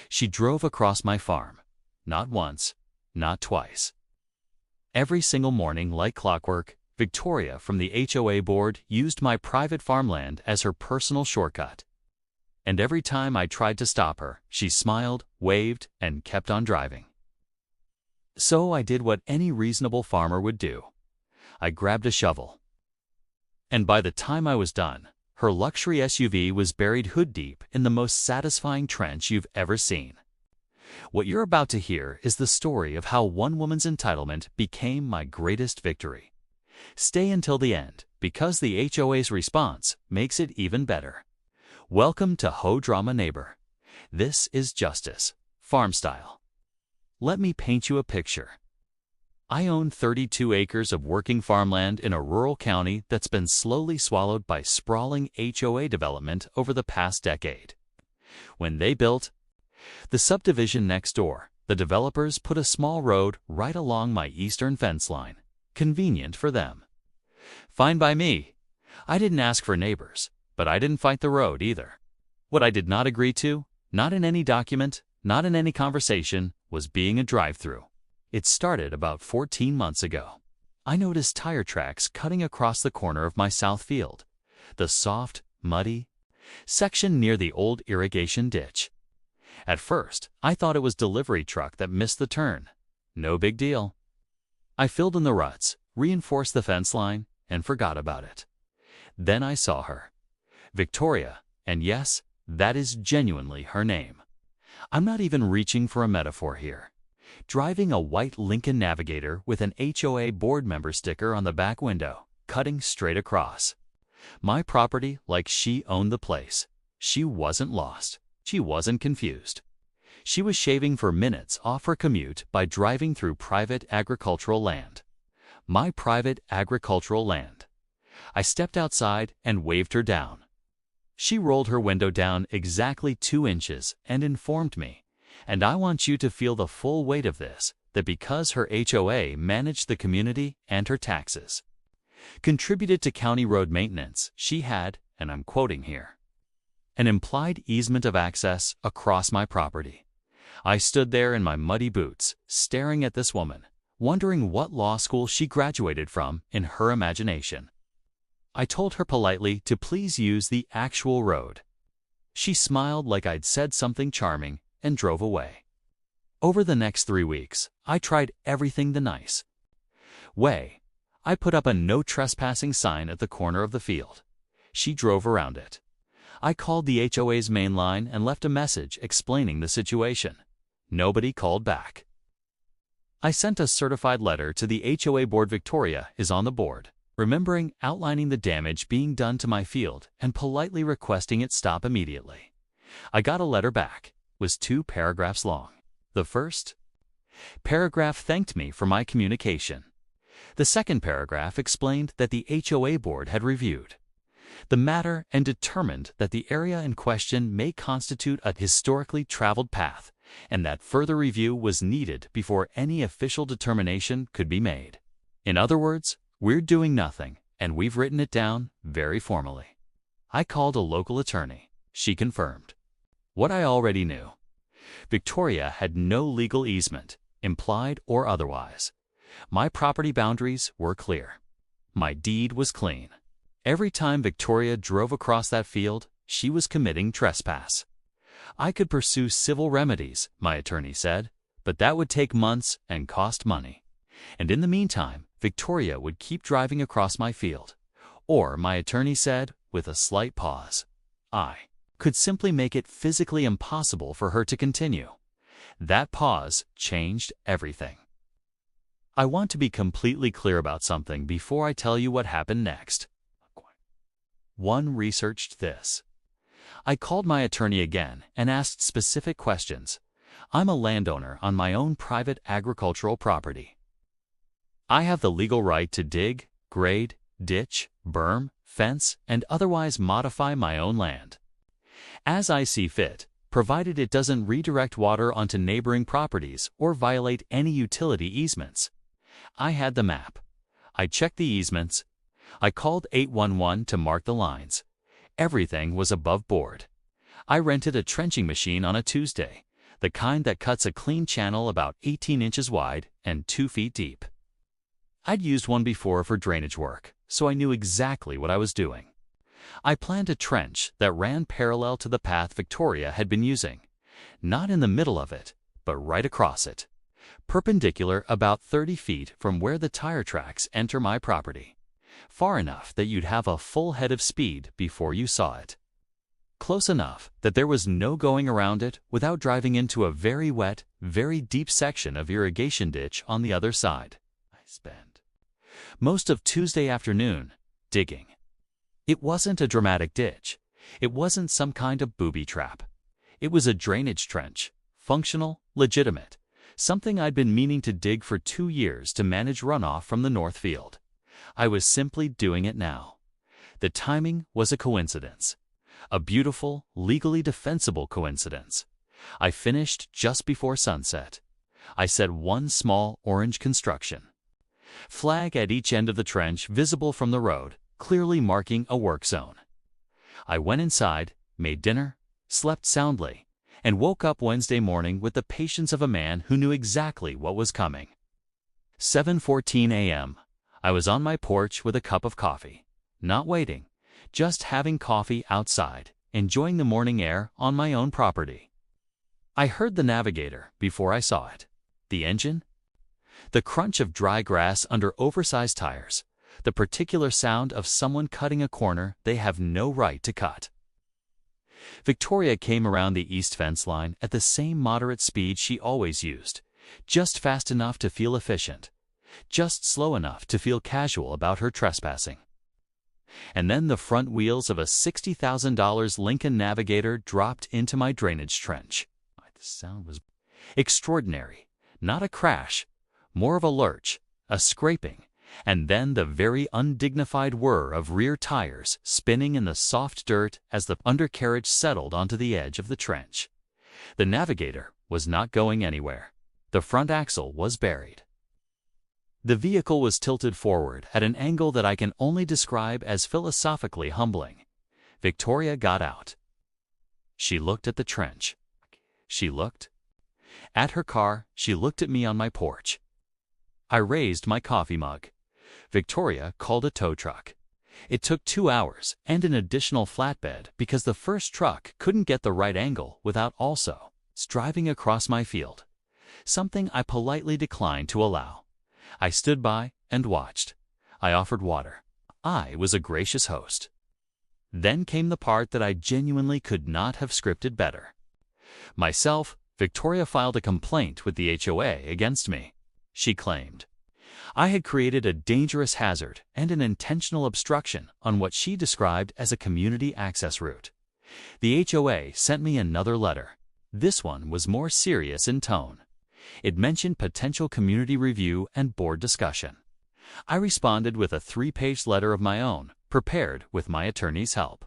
She drove across my farm. Not once, not twice. Every single morning, like clockwork, Victoria from the HOA board used my private farmland as her personal shortcut. And every time I tried to stop her, she smiled, waved, and kept on driving. So I did what any reasonable farmer would do. I grabbed a shovel. And by the time I was done, her luxury SUV was buried hood deep in the most satisfying trench you've ever seen. What you're about to hear is the story of how one woman's entitlement became my greatest victory. Stay until the end, because the HOA's response makes it even better. Welcome to HOA Drama Neighbor. This is justice, farm style. Let me paint you a picture. I own 32 acres of working farmland in a rural county that's been slowly swallowed by sprawling HOA development over the past decade. When they built the subdivision next door, the developers put a small road right along my eastern fence line. Convenient for them. Fine by me. I didn't ask for neighbors, but I didn't fight the road either. What I did not agree to, not in any document, not in any conversation, was being a drive-through. It started about 14 months ago. I noticed tire tracks cutting across the corner of my south field, the soft, muddy section near the old irrigation ditch. At first, I thought it was a delivery truck that missed the turn. No big deal. I filled in the ruts, reinforced the fence line, and forgot about it. Then I saw her. Victoria, and yes, that is genuinely her name. I'm not even reaching for a metaphor here. Driving a white Lincoln Navigator with an HOA board member sticker on the back window, cutting straight across. My property like she owned the place. She wasn't lost. She wasn't confused. She was shaving for minutes off her commute by driving through private agricultural land. My private agricultural land. I stepped outside and waved her down. She rolled her window down exactly 2 inches and informed me, and I want you to feel the full weight of this, that because her HOA managed the community and her taxes, contributed to county road maintenance, she had, and I'm quoting here, an implied easement of access across my property. I stood there in my muddy boots, staring at this woman, wondering what law school she graduated from in her imagination. I told her politely to please use the actual road. She smiled like I'd said something charming and drove away. Over the next 3 weeks, I tried everything the nice way. I put up a no trespassing sign at the corner of the field. She drove around it. I called the HOA's main line and left a message explaining the situation. Nobody called back. I sent a certified letter to the HOA board. Victoria is on the board, remembering outlining the damage being done to my field and politely requesting it stop immediately. I got a letter back. It was 2 paragraphs long. The first paragraph thanked me for my communication. The second paragraph explained that the HOA board had reviewed the matter and determined that the area in question may constitute a historically traveled path, and that further review was needed before any official determination could be made. In other words, we're doing nothing, and we've written it down very formally. I called a local attorney. She confirmed what I already knew. Victoria had no legal easement, implied or otherwise. My property boundaries were clear. My deed was clean. Every time Victoria drove across that field, she was committing trespass. I could pursue civil remedies, my attorney said, but that would take months and cost money. And in the meantime, Victoria would keep driving across my field. Or, my attorney said, with a slight pause, I could simply make it physically impossible for her to continue. That pause changed everything. I want to be completely clear about something before I tell you what happened next. One researched this. I called my attorney again and asked specific questions. I'm a landowner on my own private agricultural property. I have the legal right to dig, grade, ditch, berm, fence, and otherwise modify my own land as I see fit, provided it doesn't redirect water onto neighboring properties or violate any utility easements. I had the map. I checked the easements. I called 811 to mark the lines. Everything was above board. I rented a trenching machine on a Tuesday. the kind that cuts a clean channel about 18 inches wide and 2 feet deep. I'd used one before for drainage work, so I knew exactly what I was doing. I planned a trench that ran parallel to the path Victoria had been using, not in the middle of it, but right across it, perpendicular about 30 feet from where the tire tracks enter my property, far enough that you'd have a full head of speed before you saw it. Close enough that there was no going around it without driving into a very wet, very deep section of irrigation ditch on the other side. I spent most of Tuesday afternoon digging. It wasn't a dramatic ditch. It wasn't some kind of booby trap. It was a drainage trench, functional, legitimate, something I'd been meaning to dig for 2 years to manage runoff from the north field. I was simply doing it now. The timing was a coincidence. A beautiful, legally defensible coincidence. I finished just before sunset. I set one small orange construction flag at each end of the trench visible from the road, clearly marking a work zone. I went inside, made dinner, slept soundly, and woke up Wednesday morning with the patience of a man who knew exactly what was coming. 7:14 a.m. I was on my porch with a cup of coffee, not waiting, just having coffee outside, enjoying the morning air on my own property. I heard the navigator before I saw it. The engine? The crunch of dry grass under oversized tires, the particular sound of someone cutting a corner they have no right to cut. Victoria came around the east fence line at the same moderate speed she always used, just fast enough to feel efficient, just slow enough to feel casual about her trespassing. And then the front wheels of a $60,000 Lincoln Navigator dropped into my drainage trench. The sound was extraordinary, not a crash, more of a lurch, a scraping, and then the very undignified whir of rear tires spinning in the soft dirt as the undercarriage settled onto the edge of the trench. The Navigator was not going anywhere. The front axle was buried. The vehicle was tilted forward at an angle that I can only describe as philosophically humbling. Victoria got out. She looked at the trench. She looked at her car. She looked at me on my porch. I raised my coffee mug. Victoria called a tow truck. It took 2 hours and an additional flatbed because the first truck couldn't get the right angle without also driving across my field, something I politely declined to allow. I stood by and watched. I offered water. I was a gracious host. Then came the part that I genuinely could not have scripted better. Myself, Victoria filed a complaint with the HOA against me. She claimed I had created a dangerous hazard and an intentional obstruction on what she described as a community access route. The HOA sent me another letter. This one was more serious in tone. It mentioned potential community review and board discussion. I responded with a 3-page letter of my own, prepared with my attorney's help.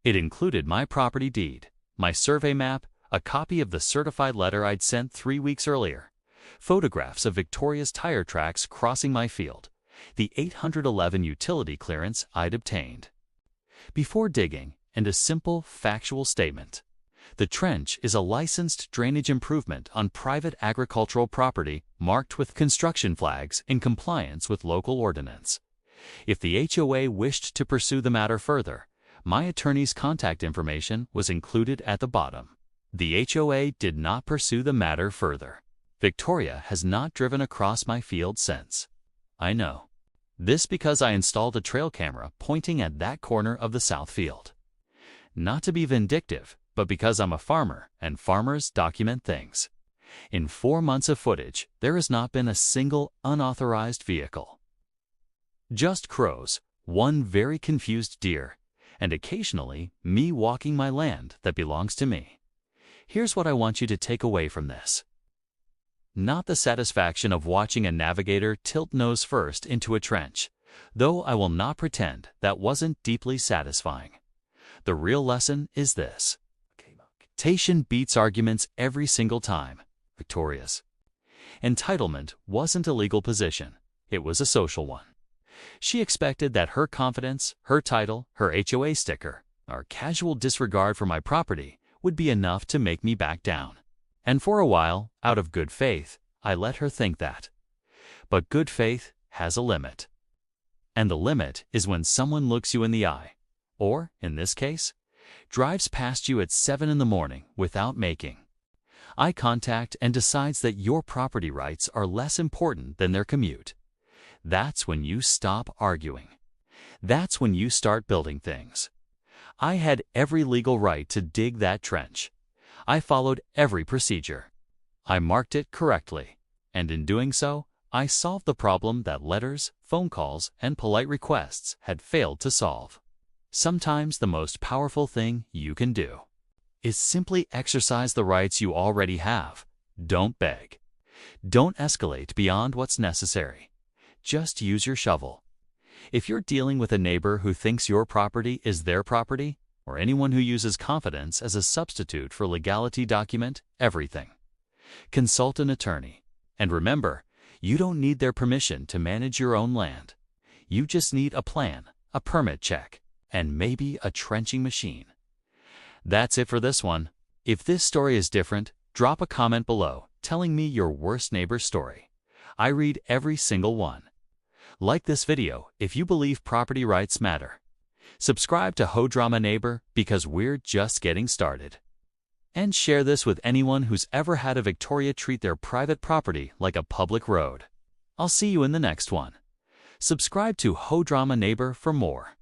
It included my property deed, my survey map, a copy of the certified letter I'd sent 3 weeks earlier, photographs of Victoria's tire tracks crossing my field, the 811 utility clearance I'd obtained. Before digging, and a simple, factual statement. The trench is a licensed drainage improvement on private agricultural property marked with construction flags in compliance with local ordinance. If the HOA wished to pursue the matter further, my attorney's contact information was included at the bottom. The HOA did not pursue the matter further. Victoria has not driven across my field since. I know. This because I installed a trail camera pointing at that corner of the south field. Not to be vindictive, but because I'm a farmer and farmers document things. In 4 months of footage, there has not been a single unauthorized vehicle. Just crows, one very confused deer, and occasionally me walking my land that belongs to me. Here's what I want you to take away from this. Not the satisfaction of watching a navigator tilt nose first into a trench, though I will not pretend that wasn't deeply satisfying. The real lesson is this. Tation beats arguments every single time. Victoria's entitlement wasn't a legal position. It was a social one. She expected that her confidence, her title, her HOA sticker, our casual disregard for my property would be enough to make me back down. And for a while, out of good faith, I let her think that. But good faith has a limit. And the limit is when someone looks you in the eye, or, in this case, drives past you at 7 in the morning without making eye contact and decides that your property rights are less important than their commute. That's when you stop arguing. That's when you start building things. I had every legal right to dig that trench. I followed every procedure. I marked it correctly, and in doing so, I solved the problem that letters, phone calls, and polite requests had failed to solve. Sometimes the most powerful thing you can do is simply exercise the rights you already have. Don't beg. Don't escalate beyond what's necessary. Just use your shovel. If you're dealing with a neighbor who thinks your property is their property, or anyone who uses confidence as a substitute for legality, document everything. Consult an attorney. And remember, you don't need their permission to manage your own land. You just need a plan, a permit check, and maybe a trenching machine. That's it for this one. If this story is different, drop a comment below telling me your worst neighbor story. I read every single one. Like this video if you believe property rights matter. Subscribe to HOA Drama Neighbor because we're just getting started. And share this with anyone who's ever had a Victoria treat their private property like a public road. I'll see you in the next one. Subscribe to HOA Drama Neighbor for more.